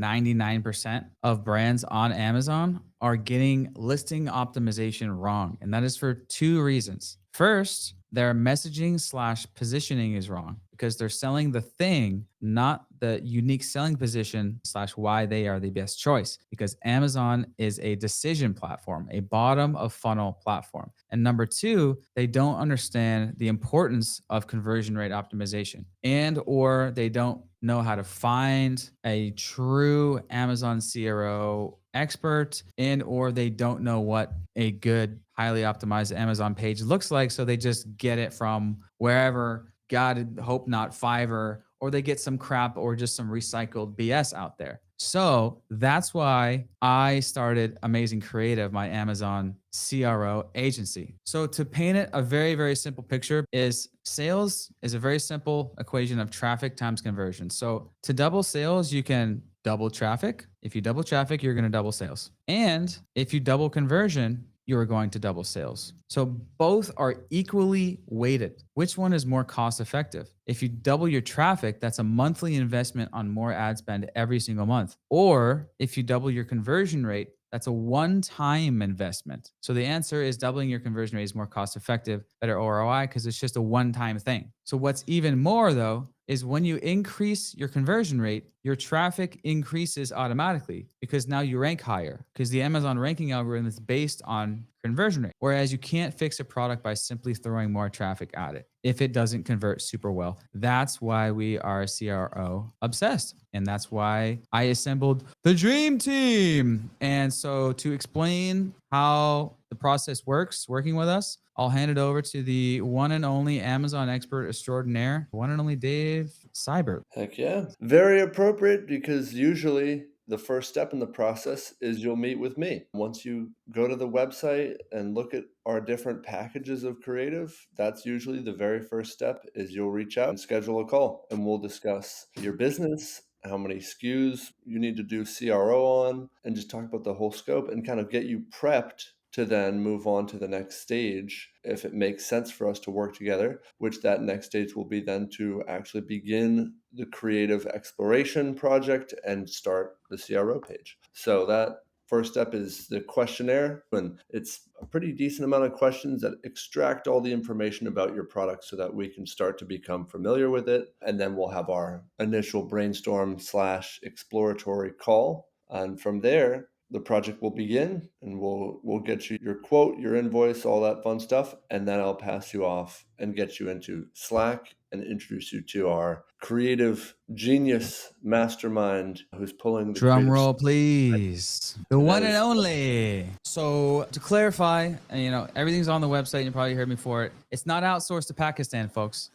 99% of brands on Amazon are getting listing optimization wrong. And that is for two reasons. First, their messaging slash positioning is wrong because they're selling the thing, not the unique selling position slash why they are the best choice. Because Amazon is a decision platform, a bottom of funnel platform. And number two, they don't understand the importance of conversion rate optimization, and or they don't know how to find a true Amazon CRO expert, and or they don't know what a good highly optimized Amazon page looks like, so they just get it from wherever, God hope not Fiverr, or they get some crap or just some recycled BS out there. So that's why I started Amazing Creative, my Amazon CRO agency. So to paint it a very, very simple picture is sales is a very simple equation of traffic times conversion. So to double sales, you can double traffic. If you double traffic, you're going to double sales. And if you double conversion, you are going to double sales. So both are equally weighted. Which one is more cost effective? If you double your traffic, that's a monthly investment on more ad spend every single month. Or if you double your conversion rate, that's a one-time investment. So the answer is doubling your conversion rate is more cost effective, better ROI, because it's just a one-time thing. So what's even more though is when you increase your conversion rate, your traffic increases automatically because now you rank higher because the Amazon ranking algorithm is based on conversion rate. Whereas you can't fix a product by simply throwing more traffic at it if it doesn't convert super well. That's why we are CRO obsessed. And that's why I assembled the dream team. And so to explain how the process works working with us, I'll hand it over to the one and only Amazon expert extraordinaire, one and only Dave Seibert. Heck yeah. Very appropriate because usually the first step in the process is you'll meet with me. Once you go to the website and look at our different packages of creative, that's usually the very first step is you'll reach out and schedule a call and we'll discuss your business, how many SKUs you need to do CRO on, and just talk about the whole scope and kind of get you prepped to then move on to the next stage if it makes sense for us to work together, which that next stage will be then to actually begin the creative exploration project and start the CRO page. So that first step is the questionnaire, and it's a pretty decent amount of questions that extract all the information about your product so that we can start to become familiar with it. And then we'll have our initial brainstorm / exploratory call. And from there, the project will begin and we'll get you your quote, your invoice, all that fun stuff, and then I'll pass you off and get you into Slack and introduce you to our creative genius mastermind who's pulling the Drum creative, roll, please. The and that one and is only. So to clarify, and everything's on the website. You probably heard me for it. It's not outsourced to Pakistan, folks.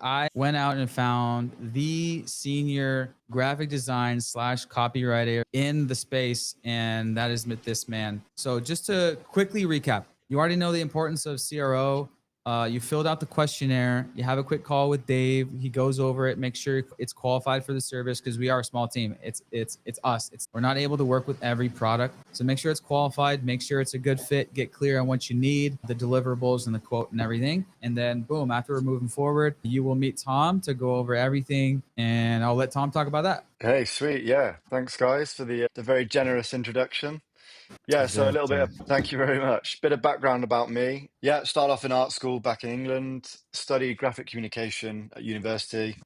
I went out and found the senior graphic design / copywriter in the space, and that is this man. So just to quickly recap, you already know the importance of CRO. You filled out the questionnaire. You have a quick call with Dave. He goes over it, make sure it's qualified for the service because we are a small team. It's us. We're not able to work with every product, so make sure it's qualified. Make sure it's a good fit. Get clear on what you need, the deliverables and the quote and everything. And then boom, after we're moving forward, you will meet Tom to go over everything, and I'll let Tom talk about that. Hey, sweet. Yeah. Thanks, guys, for the very generous introduction. Yeah, so a little bit of thank you very much. Bit of background about me. Yeah, started off in art school back in England, studied graphic communication at university.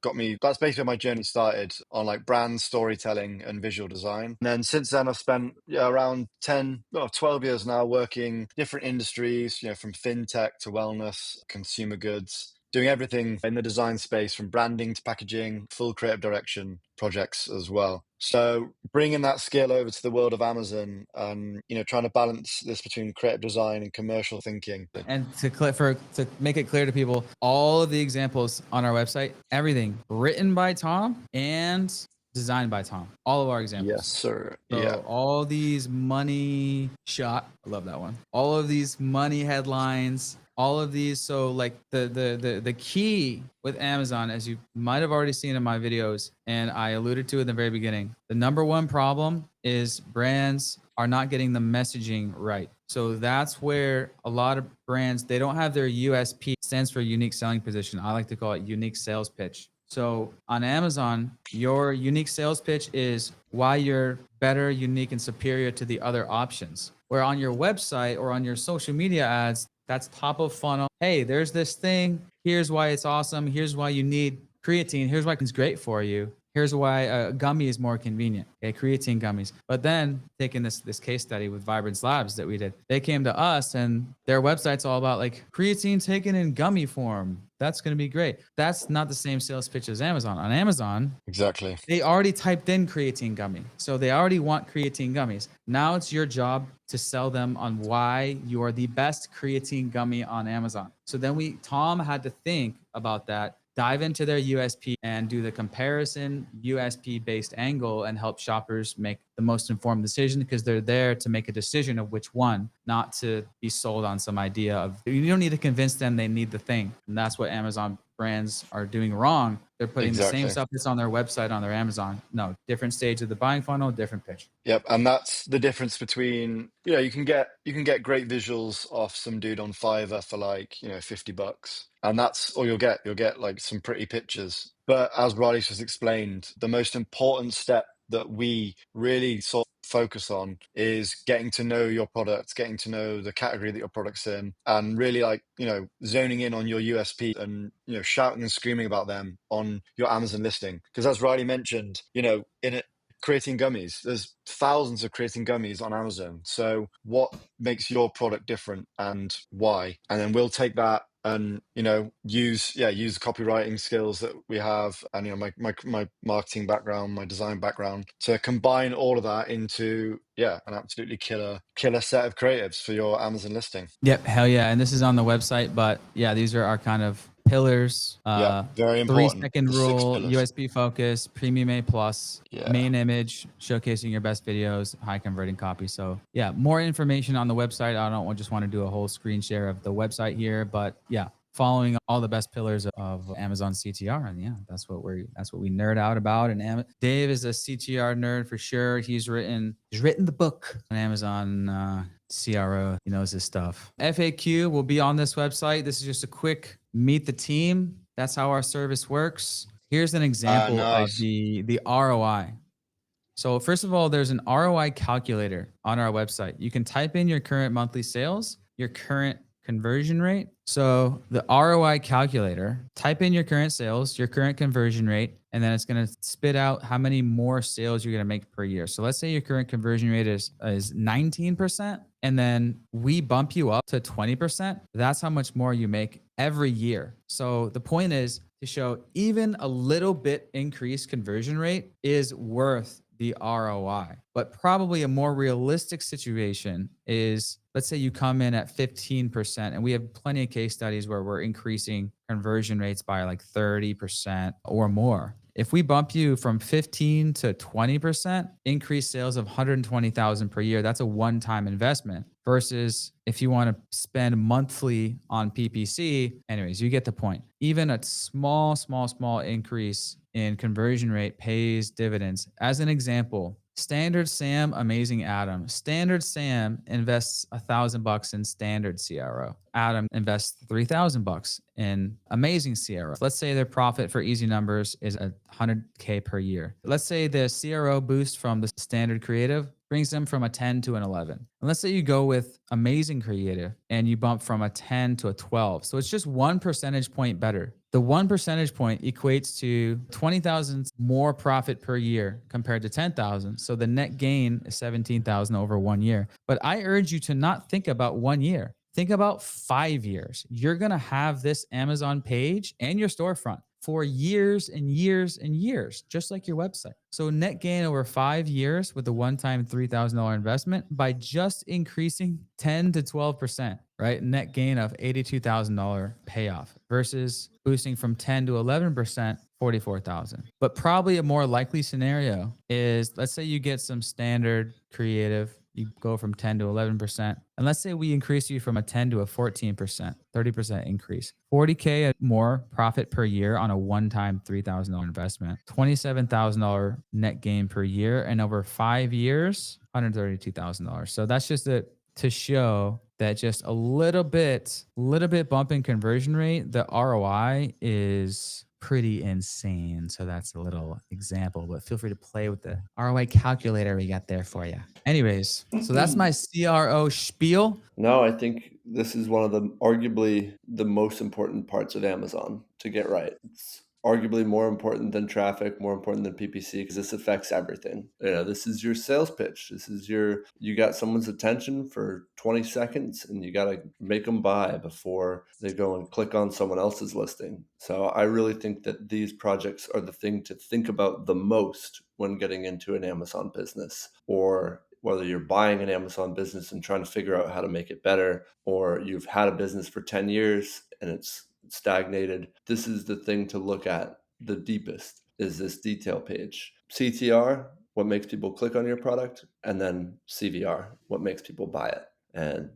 That's basically where my journey started on like brand storytelling and visual design. And then since then, I've spent around 12 years now working different industries, from fintech to wellness, consumer goods, doing everything in the design space from branding to packaging, full creative direction projects as well. So bringing that skill over to the world of Amazon and, trying to balance this between creative design and commercial thinking. And to make it clear to people, all of the examples on our website, everything written by Tom and designed by Tom. All of our examples. Yes, sir. Yeah. So all these money shot, I love that one. All of these money headlines, all of these. So like the key with Amazon, as you might have already seen in my videos, and I alluded to in the very beginning, the number one problem is brands are not getting the messaging right. So that's where a lot of brands, they don't have their USP, stands for unique selling position. I like to call it unique sales pitch. So on Amazon, your unique sales pitch is why you're better, unique, and superior to the other options. Where on your website or on your social media ads, that's top of funnel. Hey, there's this thing. Here's why it's awesome. Here's why you need creatine. Here's why it's great for you. Here's why a gummy is more convenient. Okay, creatine gummies. But then taking this case study with Vibrance Labs that we did, they came to us and their website's all about like creatine taken in gummy form. That's going to be great. That's not the same sales pitch as Amazon. On Amazon, Exactly. they already typed in creatine gummy. So they already want creatine gummies. Now it's your job to sell them on why you are the best creatine gummy on Amazon. So then Tom had to think about that, dive into their USP and do the comparison USP based angle and help shoppers make the most informed decision, because they're there to make a decision of which one, not to be sold on some idea of, you don't need to convince them they need the thing. And that's what Amazon brands are doing wrong. They're putting the same Exactly. stuff that's on their website on their Amazon. No, different stage of the buying funnel, different pitch. Yep, and that's the difference between, you can get great visuals off some dude on Fiverr for like, $50. And that's all you'll get. You'll get like some pretty pictures. But as Riley's just explained, the most important step that we really sort of focus on is getting to know your product, getting to know the category that your product's in, and really like, zoning in on your USP and, shouting and screaming about them on your Amazon listing. Because as Riley mentioned, in it, creating gummies. There's thousands of creating gummies on Amazon. So what makes your product different and why? And then we'll take that and use the copywriting skills that we have, and my marketing background, my design background, to combine all of that into an absolutely killer set of creatives for your Amazon listing. Yep, hell yeah. And this is on the website, but yeah, these are our kind of pillars. Very important. 3-second The six rule, pillars. USB focus, premium A plus, Yeah. main image, showcasing your best videos, high converting copy. So yeah, more information on the website. I don't just want to do a whole screen share of the website here, but yeah, following all the best pillars of Amazon CTR. And yeah, that's what we nerd out about. And Dave is a CTR nerd for sure. He's written the book on Amazon CRO. He knows his stuff. FAQ will be on this website. This is just a quick meet the team. That's how our service works. Here's an example of Nice. the ROI. So first of all, there's an ROI calculator on our website. You can type in your current monthly sales, your current conversion rate. So the ROI calculator, type in your current sales, your current conversion rate, and then it's going to spit out how many more sales you're going to make per year. So let's say your current conversion rate is 19%, and then we bump you up to 20%. That's how much more you make every year. So the point is to show even a little bit increased conversion rate is worth the ROI. But probably a more realistic situation is, let's say you come in at 15%, and we have plenty of case studies where we're increasing conversion rates by like 30% or more. If we bump you from 15 to 20%, increased sales of 120,000 per year, that's a one-time investment. Versus if you want to spend monthly on PPC, anyways, you get the point. Even a small increase in conversion rate pays dividends. As an example, Standard Sam, Amazing Adam. Standard Sam invests $1,000 in standard CRO. Adam invests $3,000 in Amazing CRO. Let's say their profit for easy numbers is $100K per year. Let's say the CRO boost from the standard creative brings them from a 10 to an 11. And let's say you go with Amazing Creative and you bump from a 10 to a 12. So it's just 1 percentage point better. The 1 percentage point equates to 20,000 more profit per year compared to 10,000. So the net gain is 17,000 over 1 year. But I urge you to not think about 1 year. Think about 5 years. You're going to have this Amazon page and your storefront for years and years and years, just like your website. So net gain over 5 years with the one-time $3,000 investment by just increasing 10 to 12%, right? Net gain of $82,000 payoff versus boosting from 10 to 11%, 44,000. But probably a more likely scenario is, let's say you get some standard creative, you go from 10 to 11%. And let's say we increase you from a 10 to a 14%, 30% increase. 40K more profit per year on a one-time $3,000 investment, $27,000 net gain per year, and over 5 years, $132,000. So that's just to show that just a little bit bump in conversion rate, the ROI is pretty insane. So that's a little example, but feel free to play with the ROI calculator we got there for you. Anyways, so that's my CRO spiel. No, I think this is one of the arguably the most important parts of Amazon to get right. It's arguably more important than traffic, more important than PPC because this affects everything. You know, this is your sales pitch. This is you got someone's attention for 20 seconds and you got to make them buy before they go and click on someone else's listing. So I really think that these projects are the thing to think about the most when getting into an Amazon business, or whether you're buying an Amazon business and trying to figure out how to make it better, or you've had a business for 10 years and it's stagnated. This is the thing to look at the deepest, is this detail page. CTR, what makes people click on your product, and then CVR, what makes people buy it. And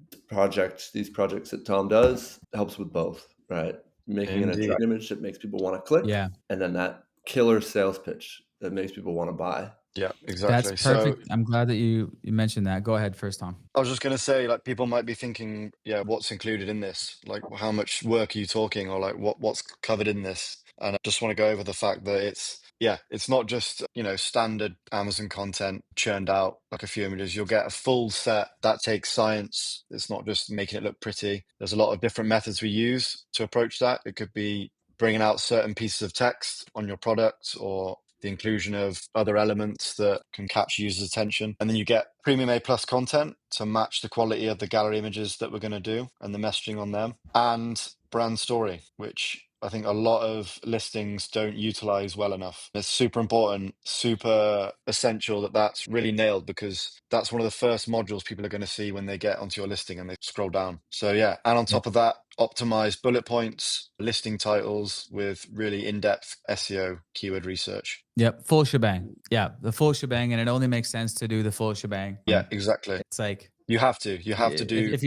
these projects that Tom does helps with both, right? Making an Indeed. attractive image that makes people want to click, Yeah, and then that killer sales pitch that makes people want to buy. Yeah, that's exactly. So perfect. I'm glad that you mentioned that. Go ahead first, Tom. I was just going to say, like, people might be thinking, yeah, what's included in this? Like, how much work are you talking, or like, what's covered in this? And I just want to go over the fact that it's not just, standard Amazon content churned out like a few images. You'll get a full set that takes science. It's not just making it look pretty. There's a lot of different methods we use to approach that. It could be bringing out certain pieces of text on your product, or the inclusion of other elements that can capture users' attention. And then you get Premium A plus content to match the quality of the gallery images that we're going to do and the messaging on them, and brand story, which I think a lot of listings don't utilize well enough. It's super important, super essential that that's really nailed, because that's one of the first modules people are going to see when they get onto your listing and they scroll down. So yeah, and on top of that, optimize bullet points, listing titles with really in-depth SEO keyword research. Yep, full shebang. Yeah, the full shebang, and it only makes sense to do the full shebang. Yeah, exactly. It's like You have to do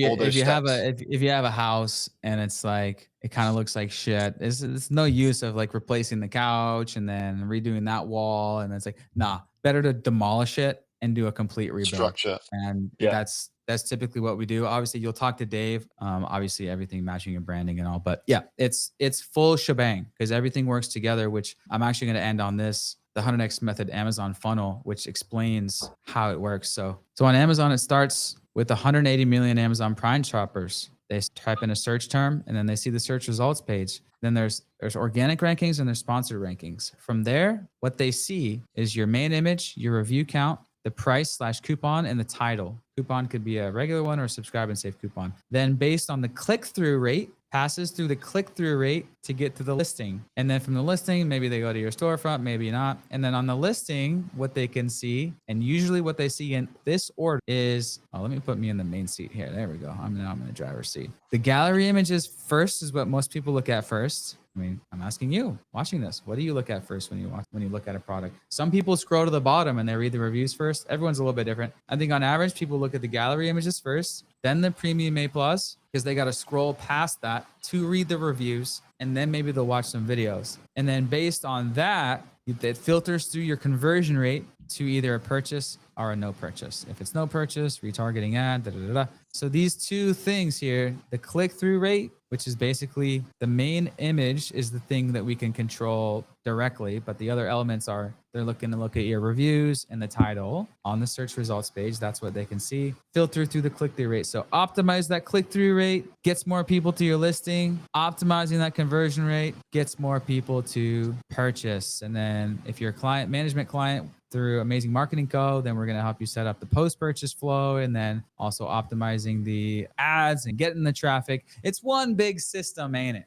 all those steps. if you have a house and it's like it kind of looks like shit, it's no use of like replacing the couch and then redoing that wall, and it's like, nah, better to demolish it and do a complete rebuild. Structure. And Yeah. that's typically what we do. Obviously, you'll talk to Dave. Obviously, everything matching your branding and all, but yeah, it's full shebang because everything works together. Which I'm actually going to end on this, the 100x method Amazon funnel, which explains how it works. So on Amazon, it starts with 180 million Amazon Prime shoppers. They type in a search term and then they see the search results page. Then there's organic rankings and there's sponsored rankings. From there, what they see is your main image, your review count, the price/coupon, and the title. Coupon could be a regular one or a subscribe and save coupon. Then based on the click-through rate, passes through the click-through rate to get to the listing. And then from the listing, maybe they go to your storefront, maybe not. And then on the listing, what they can see, and usually what they see in this order is, let me put me in the main seat here. There we go. I'm in the driver's seat. The gallery images first is what most people look at first. I mean, I'm asking you watching this, what do you look at first when you look at a product? Some people scroll to the bottom and they read the reviews first. Everyone's a little bit different. I think on average, people look at the gallery images first, then the Premium A plus, because they got to scroll past that to read the reviews, and then maybe they'll watch some videos. And then based on that, it filters through your conversion rate to either a purchase or a no purchase. If it's no purchase, retargeting ad, So these two things here, the click-through rate, which is basically the main image, is the thing that we can control directly, but the other elements are they're looking to look at your reviews and the title on the search results page. That's what they can see. Filter through the click-through rate. So optimize that click-through rate, gets more people to your listing. Optimizing that conversion rate gets more people to purchase. And then if you're a client management client, through Amazing Marketing Co., then we're going to help you set up the post-purchase flow, and then also optimizing the ads and getting the traffic. It's one big system, ain't it?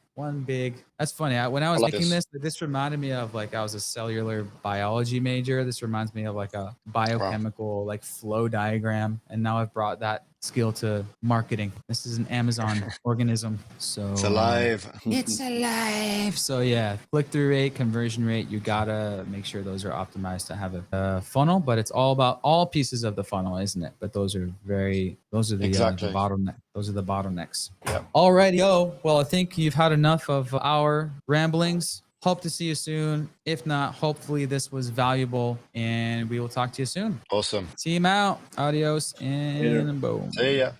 That's funny. When I was making this reminded me of like, I was a cellular biology major. This reminds me of like a biochemical like flow diagram. And now I've brought that skill to marketing. This is an Amazon organism. So it's alive. It's alive. So yeah, click-through rate, conversion rate, you gotta make sure those are optimized to have a funnel, but it's all about all pieces of the funnel, isn't it? But those are the bottleneck. Those are the bottlenecks. Yep. Alrighty, well, I think you've had enough of our ramblings. Hope to see you soon. If not, hopefully this was valuable, and we will talk to you soon. Awesome. See you out. Adios and boom. See ya.